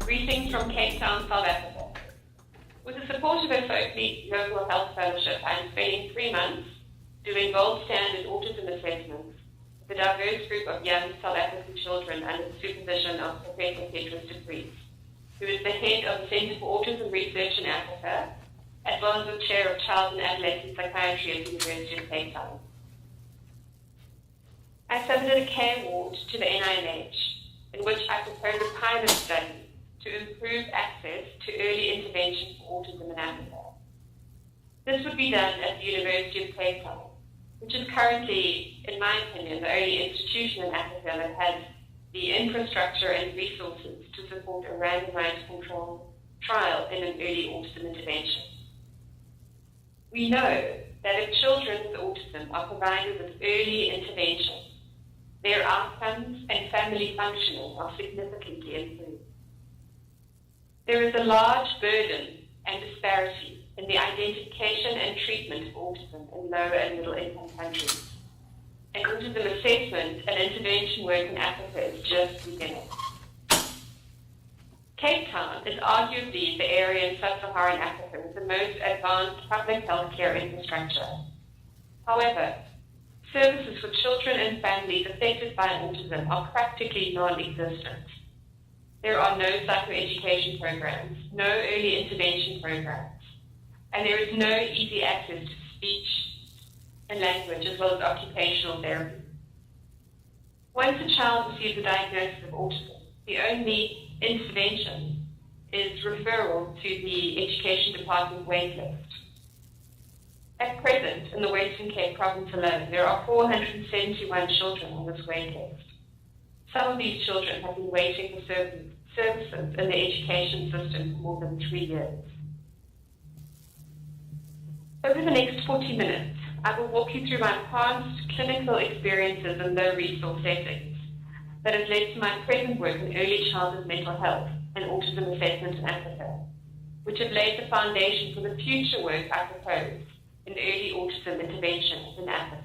Greetings from Cape Town, South Africa. With the support of a Fogarty Global Health Fellowship, I am spending 3 months doing gold standard autism assessments with a diverse group of young South African children under the supervision of Professor Franz, who is the head of the Center for Autism Research in Africa, as well as the chair of Child and Adolescent Psychiatry at the University of Cape Town. I submitted a K award to the NIMH, in which I proposed a pilot study to improve access to early intervention for autism in Africa. This would be done at the University of Cape Town, which is currently, in my opinion, the only institution in Africa that has the infrastructure and resources to support a randomized control trial in an early autism intervention. We know that if children with autism are provided with early intervention, their outcomes and family functioning are significantly improved. There is a large burden and disparity in the identification and treatment of autism in low and middle income countries. And autism assessment and intervention work in Africa is just beginning. Cape Town is arguably the area in sub-Saharan Africa with the most advanced public health care infrastructure. However, services for children and families affected by autism are practically non-existent. There are no psychoeducation programs, no early intervention programs, and there is no easy access to speech and language as well as occupational therapy. Once a child receives a diagnosis of autism, the only intervention is referral to the Education Department waitlist. At present, in the Western Cape province alone, there are 471 children on this waitlist. Some of these children have been waiting for services in the education system for more than 3 years. Over the next 40 minutes, I will walk you through my past clinical experiences in low-resource settings that has led to my present work in early childhood mental health and autism assessment in Africa, which have laid the foundation for the future work I propose in early autism intervention in Africa.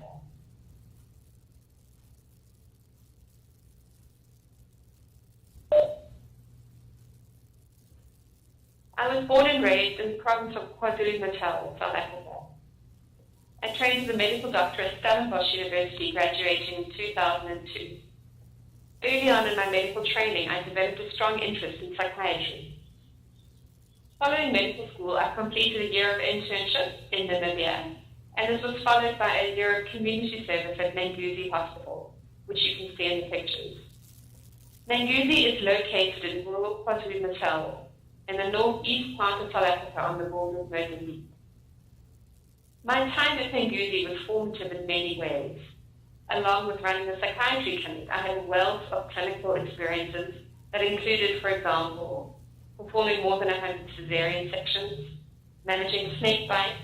I was born and raised in the province of KwaZulu-Natal, South Africa. I trained as a medical doctor at Stellenbosch University, graduating in 2002. Early on in my medical training, I developed a strong interest in psychiatry. Following medical school, I completed a year of internship in Namibia, and this was followed by a year of community service at Nanguzi Hospital, which you can see in the pictures. Nanguzi is located in rural KwaZulu-Natal, in the northeast part of South Africa on the border of Mozambique. My time at Nanguzi was formative in many ways. Along with running a psychiatry clinic, I had a wealth of clinical experiences that included, for example, performing more than 100 cesarean sections, managing snake bites,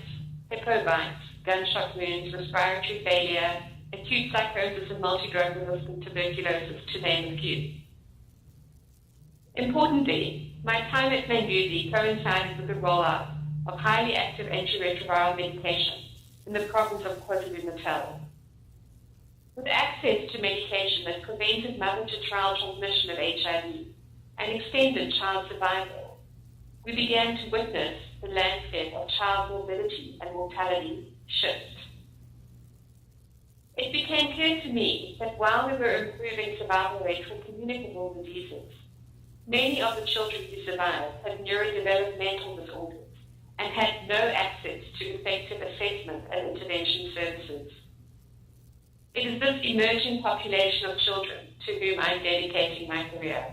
hippo bites, gunshot wounds, respiratory failure, acute psychosis and multi-drug resistant tuberculosis, to name a few. Importantly, my time at Nanguzi coincided with the rollout of highly active antiretroviral medication in the province of KwaZulu-Natal. With access to medication that prevented mother-to-child transmission of HIV and extended child survival, we began to witness the landscape of child morbidity and mortality shift. It became clear to me that while we were improving survival rates for communicable diseases, many of the children who survived had neurodevelopmental disorders and had no access to effective assessment and intervention services. It is this emerging population of children to whom I am dedicating my career.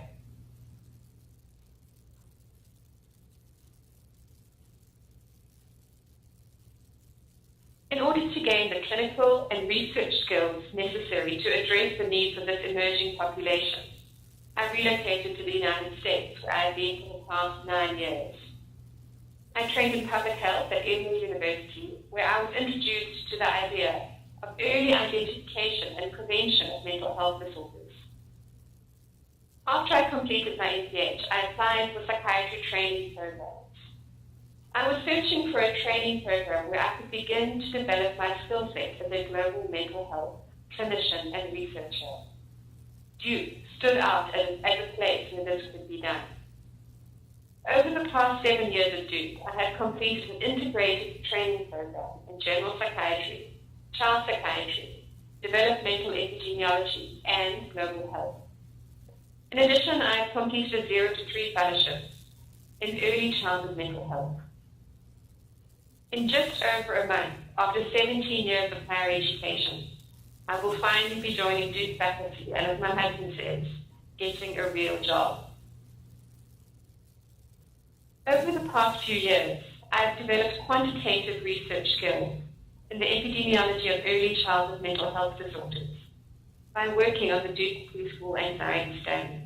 In order to gain the clinical and research skills necessary to address the needs of this emerging population, I relocated to the United States, where I have been for the past 9 years. I trained in public health at Emory University, where I was introduced to the idea of early identification and prevention of mental health disorders. After I completed my MPH, I applied for psychiatry training programs. I was searching for a training program where I could begin to develop my skill set as a global mental health clinician and researcher. Duke stood out as a place where this could be done. Over the past 7 years at Duke, I have completed an integrated training program in general psychiatry, child psychiatry, developmental epidemiology, and global health. In addition, I have completed a 0 to 3 fellowship in early childhood mental health. In just over a month, after 17 years of higher education, I will finally be joining Duke faculty and, as my husband says, getting a real job. Over the past few years, I've developed quantitative research skills in the epidemiology of early childhood mental health disorders by working on the Duke Preschool Anxiety Study.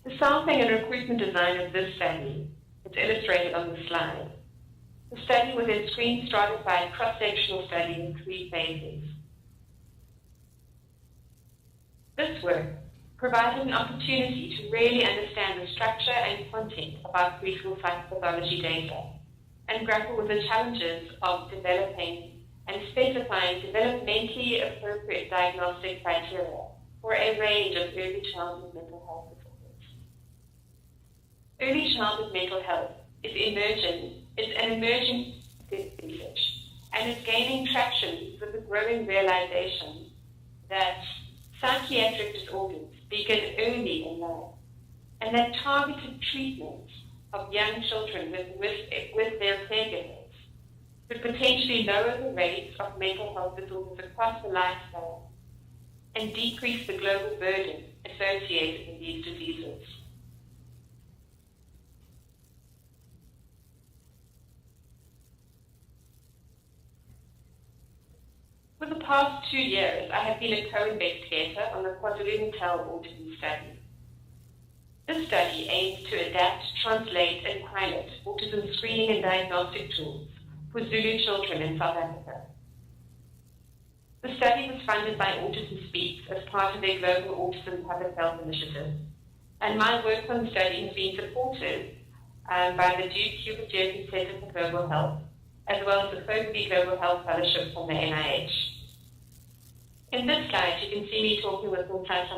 The sampling and recruitment design of this study is illustrated on the slide. The study was a screen-stratified cross-sectional study in 3 phases. This work provided an opportunity to really understand the structure and content of our preschool psychopathology data and grapple with the challenges of developing and specifying developmentally appropriate diagnostic criteria for a range of early childhood mental health disorders. Early childhood mental health is an emerging research and is gaining traction with the growing realization that psychiatric disorders begin early in life, and that targeted treatment of young children with their caregivers could potentially lower the rates of mental health disorders across the lifespan and decrease the global burden associated with these diseases. For the past 2 years, I have been a co-investigator on the KwaZulu-Natal Autism Study. This study aims to adapt, translate, and pilot autism screening and diagnostic tools for Zulu children in South Africa. The study was funded by Autism Speaks as part of their global autism public health initiative, and my work on the study has been supported by the Duke Hubert Jersey Center for Global Health, as well as the Fogarty Global Health Fellowship from the NIH. In this slide, you can see me talking with Franz,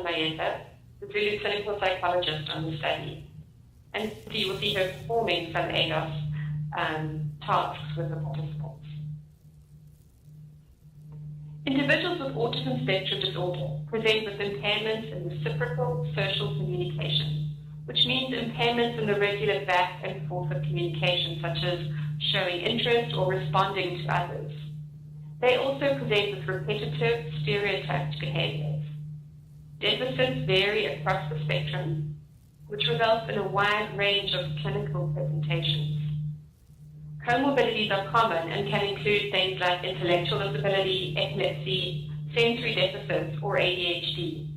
the Zulu clinical psychologist on the study, and you will see her performing some ADOS tasks with the participants. Individuals with autism spectrum disorder present with impairments in reciprocal social communication, which means impairments in the regular back and forth of communication, such as showing interest or responding to others. They also present with repetitive, stereotyped behaviors. Deficits vary across the spectrum, which results in a wide range of clinical presentations. Comorbidities are common and can include things like intellectual disability, epilepsy, sensory deficits, or ADHD.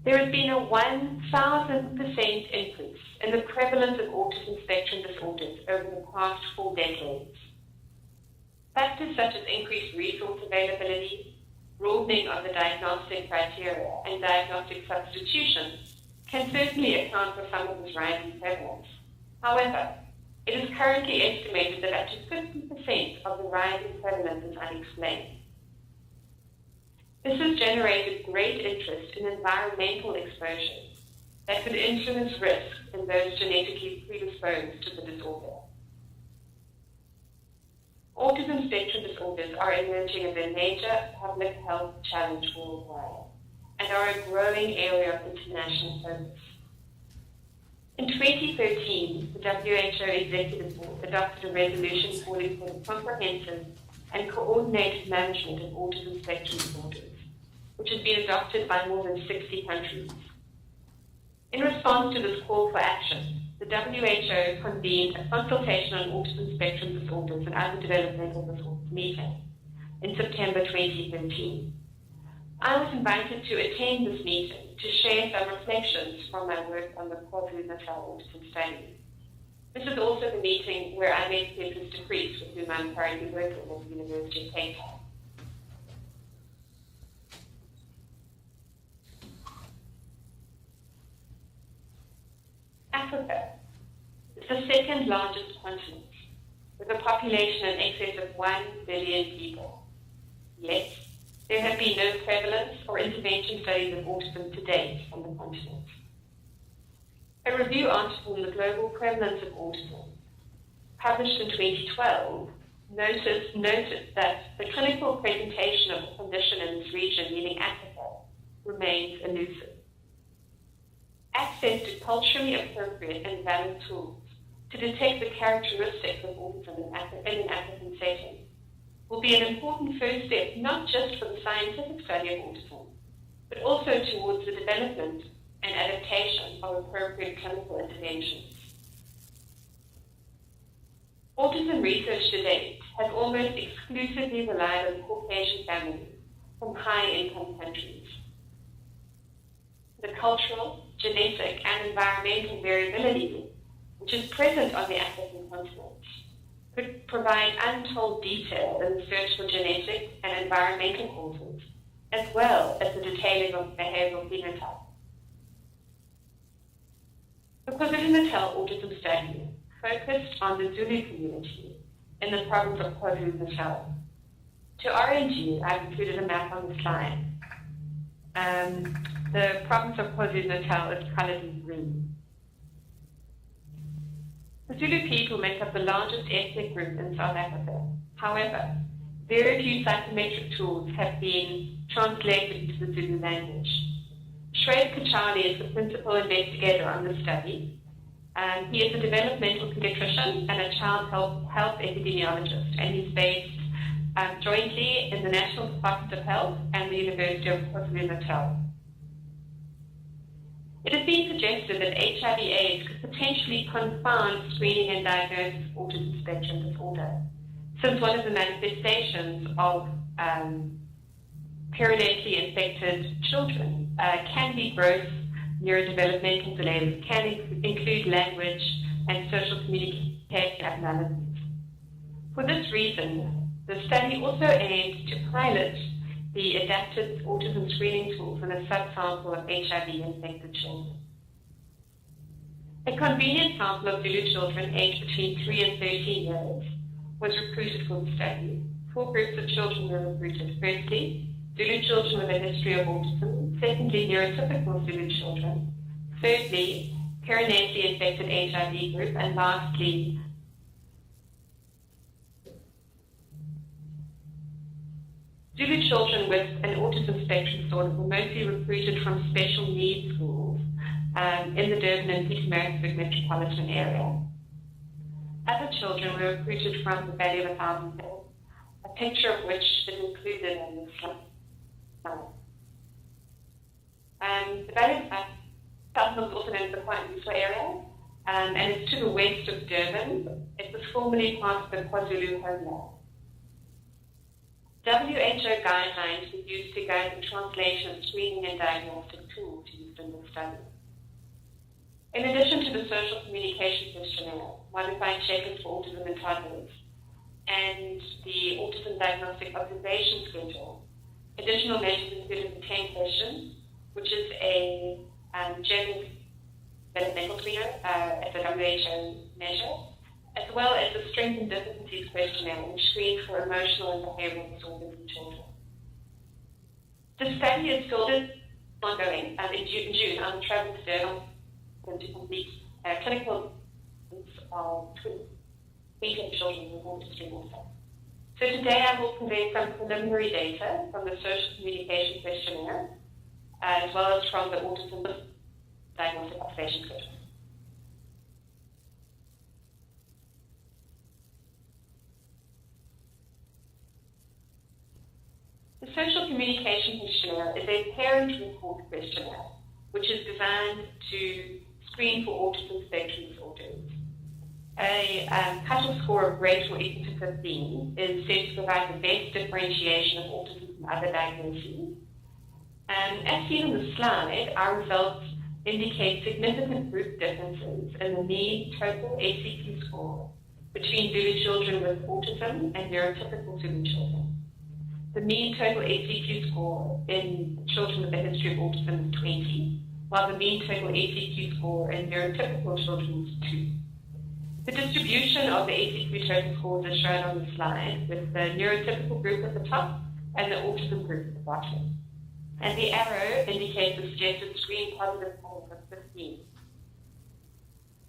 There has been a 1,000% increase in the prevalence of autism spectrum disorders over the past 4 decades. Factors such as increased resource availability, broadening of the diagnostic criteria, and diagnostic substitution can certainly account for some of this rising prevalence. However, it is currently estimated that up to 50% of the rising prevalence is unexplained. This has generated great interest in environmental exposures that could influence risk in those genetically predisposed to the disorder. Autism spectrum disorders are emerging as a major public health challenge worldwide and are a growing area of international focus. In 2013, the WHO Executive Board adopted a resolution calling for the comprehensive and coordinated management of autism spectrum disorders, which has been adopted by more than 60 countries. In response to this call for action, the WHO convened a consultation on autism spectrum disorders and other developmental disorders meeting in September 2013. I was invited to attend this meeting to share some reflections from my work on the KwaZulu-Natal Autism Study. This is also the meeting where I met Franz, with whom I'm currently working at the University of Cape Town. Africa is the second largest continent, with a population in excess of 1 billion people. Yet, there have been no prevalence or intervention studies of autism to date on the continent. A review article in the Global Prevalence of Autism, published in 2012, noted that the clinical presentation of the condition in this region, meaning Africa, remains elusive. Access to culturally appropriate and valid tools to detect the characteristics of autism in an African setting will be an important first step, not just for the scientific study of autism, but also towards the development and adaptation of appropriate clinical interventions. Autism research to date has almost exclusively relied on Caucasian families from high-income countries. The cultural, genetic, and environmental variability which is present on the African continent could provide untold detail in the search for genetic and environmental causes, as well as the detailing of behavioral phenotype. The KwaZulu-Natal Autism Study focused on the Zulu community in the province of KwaZulu-Natal. To orient you, I've included a map on the slide. The province of KwaZulu-Natal is colored in green. The Zulu people make up the largest ethnic group in South Africa. However, very few psychometric tools have been translated into the Zulu language. Shred Kachali is the principal investigator on the study. He is a developmental pediatrician and a child health epidemiologist, and he's based jointly in the National Department of Health and the University of KwaZulu-Natal. It has been suggested that HIV/AIDS could potentially confound screening and diagnosis of autism spectrum disorder, since one of the manifestations of periodically infected children can be gross neurodevelopmental delays, can include language and social communication abnormalities. For this reason, the study also aimed to pilot the adapted autism screening tools in a subsample of HIV-infected children. A convenient sample of Zulu children aged between 3 and 13 years was recruited for the study. 4 groups of children were recruited. Firstly, Zulu children with a history of autism. Secondly, neurotypical Zulu children. Thirdly, perinatally infected HIV group. And lastly, Zulu children with an autism spectrum disorder were mostly recruited from special needs schools in the Durban and Pietermaritzburg metropolitan area. Other children were recruited from the Valley of 1,000 Hills, a picture of which is included in this slide. The Valley of 1,000 Hills is also known as the quite useful area, and it's to the west of Durban. It was formerly part of the KwaZulu homeland. WHO guidelines were used to guide the translation of screening and diagnostic tools used in the study. In addition to the social communication questionnaire, modified checkers for autism in toddlers, and the autism diagnostic observation schedule, additional measures included the attain question, which is a German developmental screener, as a WHO measure, as well as the strength and difficulties questionnaire, which screens for emotional and behavioral disorders in children. The study is still ongoing. In June, I'm traveling to Durban to complete clinical of 20 children with autism also. So today I will convey some preliminary data from the social communication questionnaire, as well as from the autism diagnostic observation schedule. The social communication questionnaire is a parent report questionnaire, which is designed to screen for autism spectrum disorders. A cutoff score of greater or equal to 15 is said to provide the best differentiation of autism from other diagnoses. As seen on the slide, our results indicate significant group differences in the mean total SCQ score between Zulu children with autism and neurotypical Zulu children. The mean total SCQ score in children with a history of autism is 20, while the mean total SCQ score in neurotypical children is 2. The distribution of the SCQ total scores is shown on the slide, with the neurotypical group at the top and the autism group at the bottom. And the arrow indicates the suggested screen positive score of 15.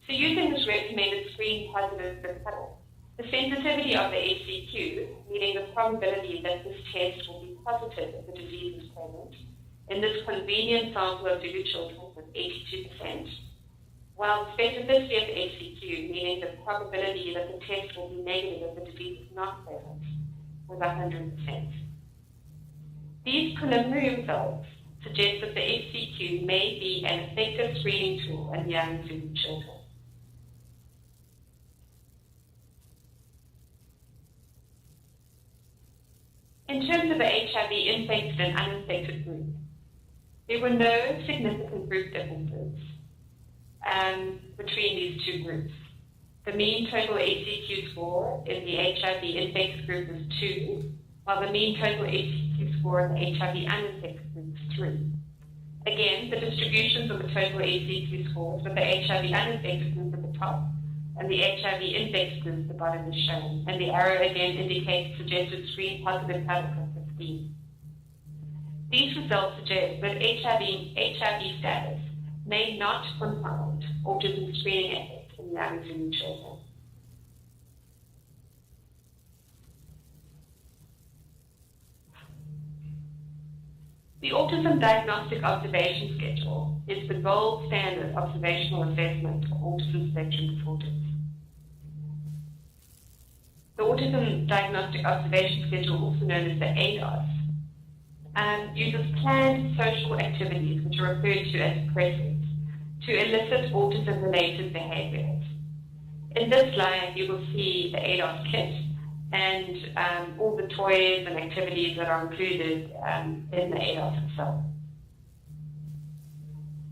So using this recommended screen positive cutoff, the sensitivity of the HCQ, meaning the probability that this test will be positive if the disease is present, in this convenient sample of Zulu children was 82%, while the specificity of the HCQ, meaning the probability that the test will be negative if the disease is not present, was 100%. These preliminary results suggest that the HCQ may be an effective screening tool in young Zulu children. In terms of the HIV infected and uninfected group, there were no significant group differences between these two groups. The mean total HCQ score in the HIV infected group was 2, while the mean total HCQ score in the HIV uninfected group was 3. Again, the distributions of the total HCQ scores with the HIV uninfected group at the top and the HIV infected group at the bottom is shown, and the arrow again indicates suggested screen positive cutoff of 15. These results suggest that HIV status may not confound autism screening efforts in young Zulu children. The Autism Diagnostic Observation Schedule is the gold standard observational assessment of autism spectrum disorders. The Autism Diagnostic Observation Schedule, also known as the ADOS, uses planned social activities, which are referred to as depressives, to elicit autism-related behaviors. In this slide, you will see the ADOS kit and all the toys and activities that are included in the ADOS itself.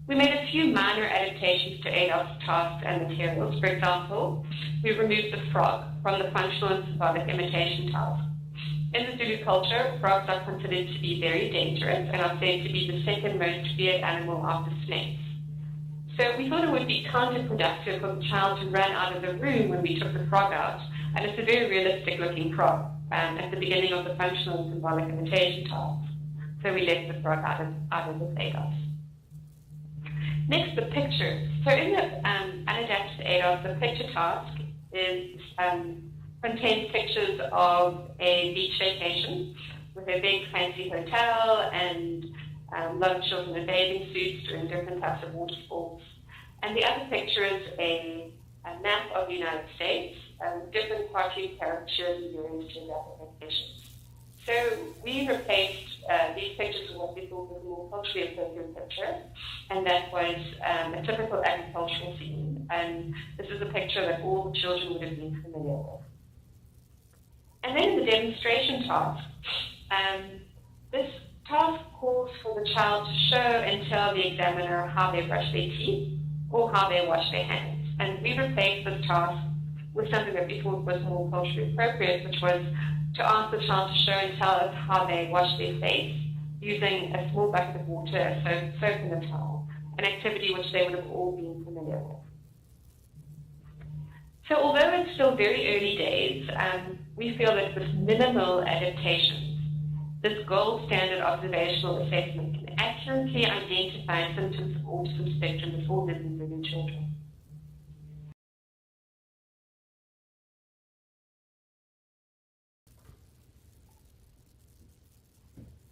We made a few minor adaptations to ADOS tasks and materials. For example, we removed the frog from the functional and symbolic imitation task. In the Zulu culture, frogs are considered to be very dangerous and are said to be the second most feared animal after snakes. So we thought it would be counterproductive for the child to run out of the room when we took the frog out, and it's a very realistic looking frog at the beginning of the functional and symbolic imitation task. So we left the frog out of this ADOS. Next, the pictures. So in the unadapted ADOS, the picture task contains pictures of a beach vacation with a big fancy hotel and a lot of children in bathing suits doing different types of water sports. And the other picture is a map of the United States, different cartoon caricatures and various geographic locations. So we replaced these pictures with what we thought was a more culturally appropriate picture, and that was a typical agricultural scene. And this is a picture that all the children would have been familiar with. And then the demonstration task. This task calls for the child to show and tell the examiner how they brush their teeth or how they wash their hands. And we replaced this task with something that we thought was more culturally appropriate, which was to ask the child to show and tell us how they wash their face using a small bucket of water, soap and a towel, an activity which they would have all been familiar with. So although it's still very early days, we feel that with minimal adaptations, this gold standard observational assessment can accurately identify symptoms of autism spectrum disorders in Zulu children.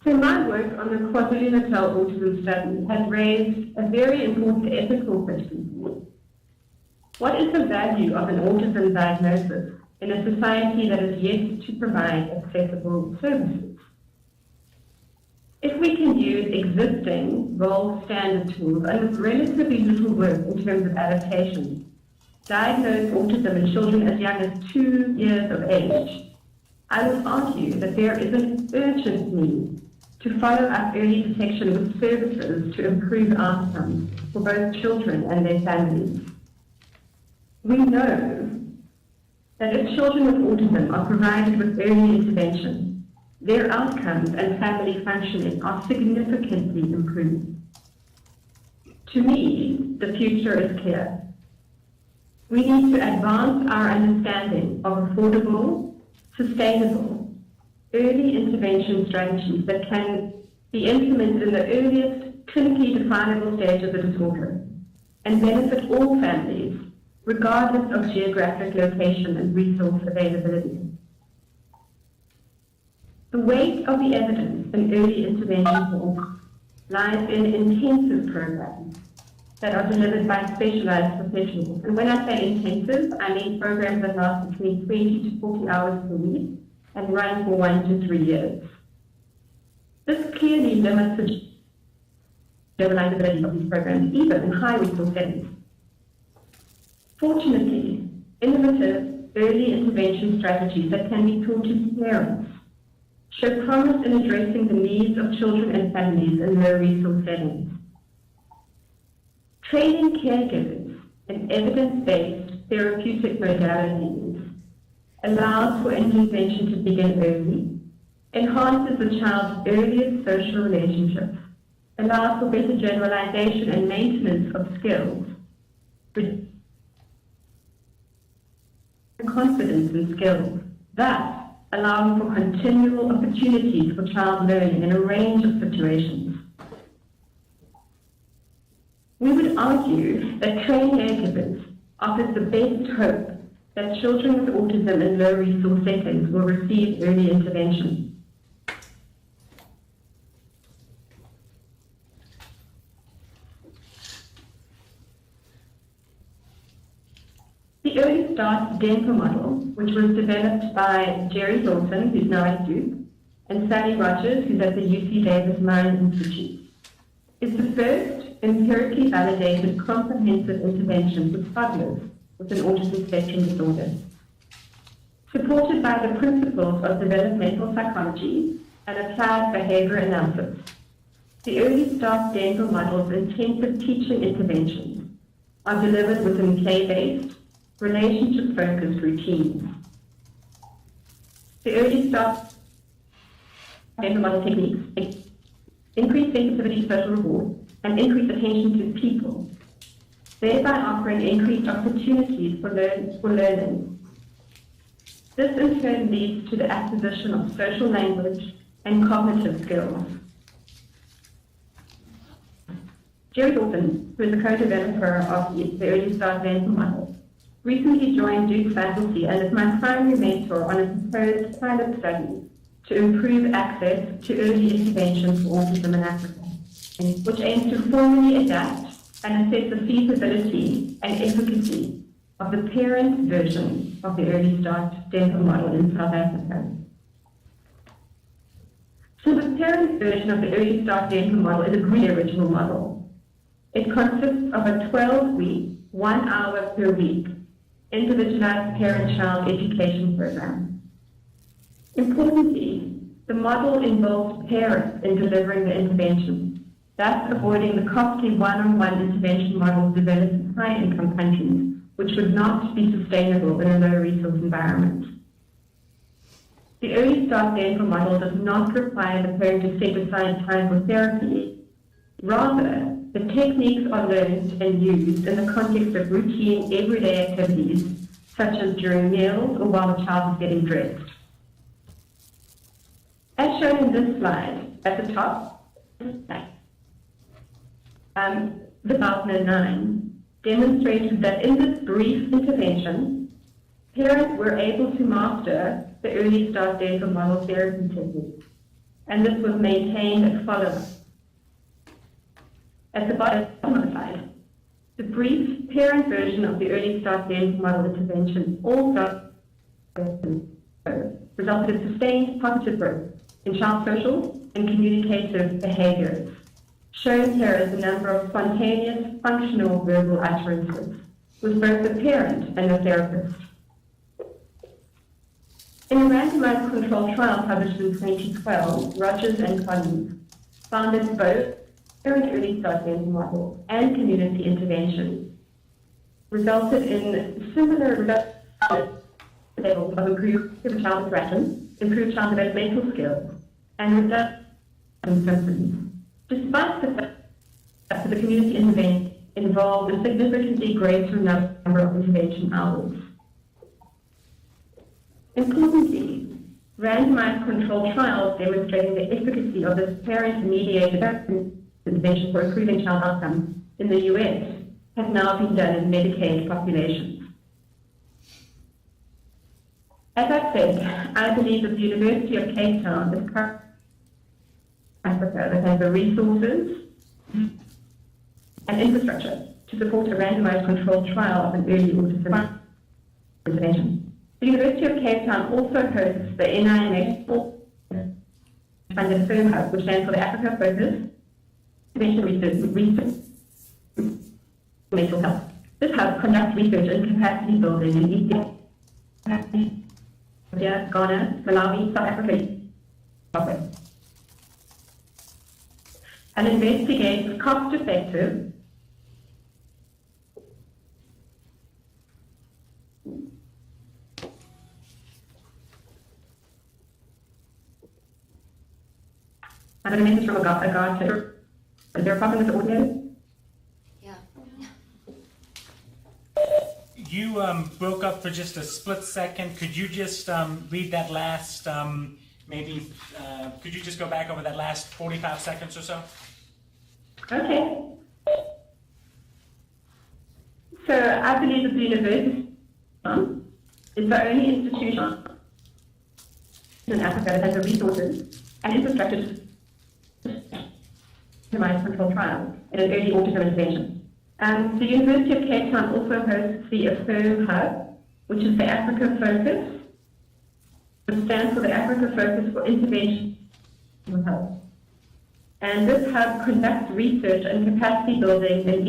So my work on the KwaZulu-Natal Autism Study has raised a very important ethical question for me. What is the value of an autism diagnosis in a society that is yet to provide accessible services? If we can use existing gold standard tools and with relatively little work in terms of adaptation, diagnose autism in children as young as 2 years of age, I would argue that there is an urgent need to follow up early detection with services to improve outcomes for both children and their families. We know that if children with autism are provided with early intervention, their outcomes and family functioning are significantly improved. To me, the future is clear. We need to advance our understanding of affordable, sustainable, early intervention strategies that can be implemented in the earliest clinically definable stage of the disorder and benefit all families, regardless of geographic location and resource availability. The weight of the evidence in early intervention for lies in intensive programs that are delivered by specialized professionals. And when I say intensive, I mean programs that last between 20 to 40 hours per week and run for 1 to 3 years. This clearly limits the generalizability of these programs, even in high resource settings. Fortunately, innovative early intervention strategies that can be taught to parents show promise in addressing the needs of children and families in low resource settings. Training caregivers in evidence-based therapeutic modalities allows for intervention to begin early, enhances the child's earliest social relationships, allows for better generalization and maintenance of skills, confidence in skills, thus allowing for continual opportunities for child learning in a range of situations. We would argue that trained caregivers offers the best hope that children with autism in low resource settings will receive early intervention. The Early Start Denver model, which was developed by Jerry Dawson, who's now at Duke, and Sally Rogers, who's at the UC Davis Mind Institute, is the first empirically validated comprehensive intervention for toddlers with an autism spectrum disorder. Supported by the principles of developmental psychology and applied behavior analysis, the Early Start Denver model's intensive teaching interventions are delivered within play-based, relationship-focused routines. The Early Start Denver model techniques increase sensitivity to social reward and increase attention to people, thereby offering increased opportunities for learning. This in turn leads to the acquisition of social language and cognitive skills. Jerry Dawson, who is the co-developer of the Early Start Denver model, recently joined Duke faculty and is my primary mentor on a proposed pilot study to improve access to early intervention for autism in Africa, which aims to formally adapt and assess the feasibility and efficacy of the parent version of the Early Start Denver model in South Africa. So the parent version of the Early Start Denver model is a really original model. It consists of a 12-week, 1 hour per week, individualized parent-child education program. Importantly, the model involves parents in delivering the intervention, thus avoiding the costly one-on-one intervention models developed in high-income countries, which would not be sustainable in a low-resource environment. The Early Start Denver model does not require the parent to set aside time for therapy. Rather, the techniques are learned and used in the context of routine, everyday activities, such as during meals or while the child is getting dressed. As shown in this slide, at the top, the Partner 9 demonstrated that in this brief intervention, parents were able to master the Early Start Denver model therapy technique, and this was maintained as follows. At the bottom of the slide, the brief parent version of the Early Start Denver model intervention also resulted in sustained positive growth in child social and communicative behaviors, shown here as the number of spontaneous functional verbal utterances with both the parent and the therapist. In a randomized controlled trial published in 2012, Rogers and colleagues found that both parent Early Start Denver model and community intervention resulted in similar levels of improved child interaction, improved child developmental skills, and reduction in symptoms, despite the fact that the community intervention involved a significantly greater number of intervention hours. Importantly, randomized controlled trials demonstrating the efficacy of this parent-mediated intervention for improving child outcomes in the US has now been done in Medicaid populations. As I said, I believe that the University of Cape Town is currently Africa that has the resources and infrastructure to support a randomized controlled trial of an early autism intervention. The University of Cape Town also hosts the NIMH funded Firm Hub, which stands for the Africa Focus Intervention Research Mental Health. This hub conducts research and capacity building in Ethiopia, Ghana, Malawi, South Africa, Zimbabwe, and investigates cost-effective I have a message from Agatha. Is there a problem with the audio? Yeah. You broke up for just a split second. Could you just read that last, could you just go back over that last 45 seconds or so? Okay. So I believe that the university is the only institution in Africa that has the resources and infrastructure to randomized controlled trials in an early autism intervention. The University of Cape Town also hosts the Affirm Hub, which is the Africa Focus, which stands for the Africa Focus for Intervention in Health. And this hub conducts research and capacity building in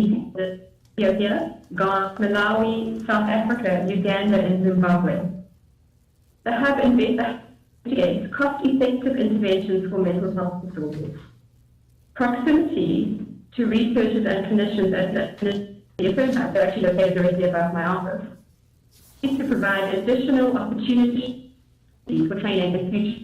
Ethiopia, Ghana, Malawi, South Africa, Uganda, and Zimbabwe. The hub investigates cost-effective interventions for mental health disorders. Proximity to researchers and clinicians at the Affirm Hub, they're actually located directly above my office, is to provide additional opportunities for training in future.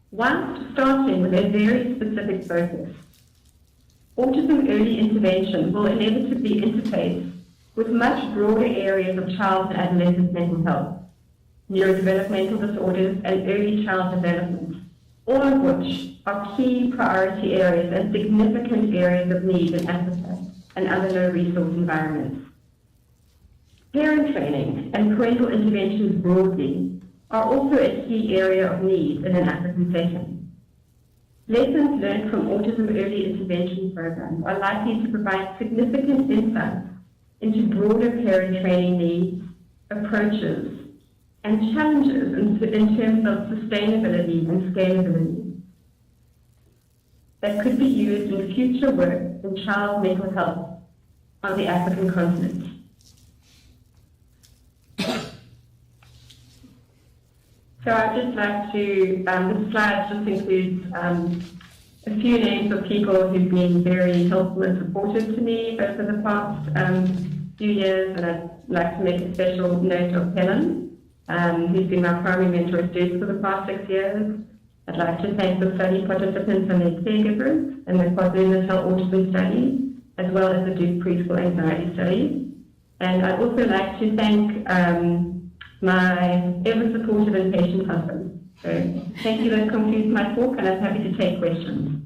Whilst starting with a very specific focus, autism early intervention will inevitably interface with much broader areas of child and adolescent mental health, neurodevelopmental disorders, and early child development, all of which are key priority areas and significant areas of need in Africa and other low-resource environments. Parent training and parental interventions broadly are also a key area of need in an African setting. Lessons learned from autism early intervention programs are likely to provide significant insights into broader parent training needs, approaches, and challenges in terms of sustainability and scalability that could be used in future work in child mental health on the African continent. So I'd just like to, this slide just includes a few names of people who've been very helpful and supportive to me over the past few years, and I'd like to make a special note of Helen, who's been my primary mentor at Duke for the past 6 years. I'd like to thank the study participants and their caregivers in the KwaZulu-Natal Autism Study, as well as the Duke Preschool Anxiety Study. And I'd also like to thank my ever-supportive and patient husband. So thank you, that concludes my talk, and I'm happy to take questions.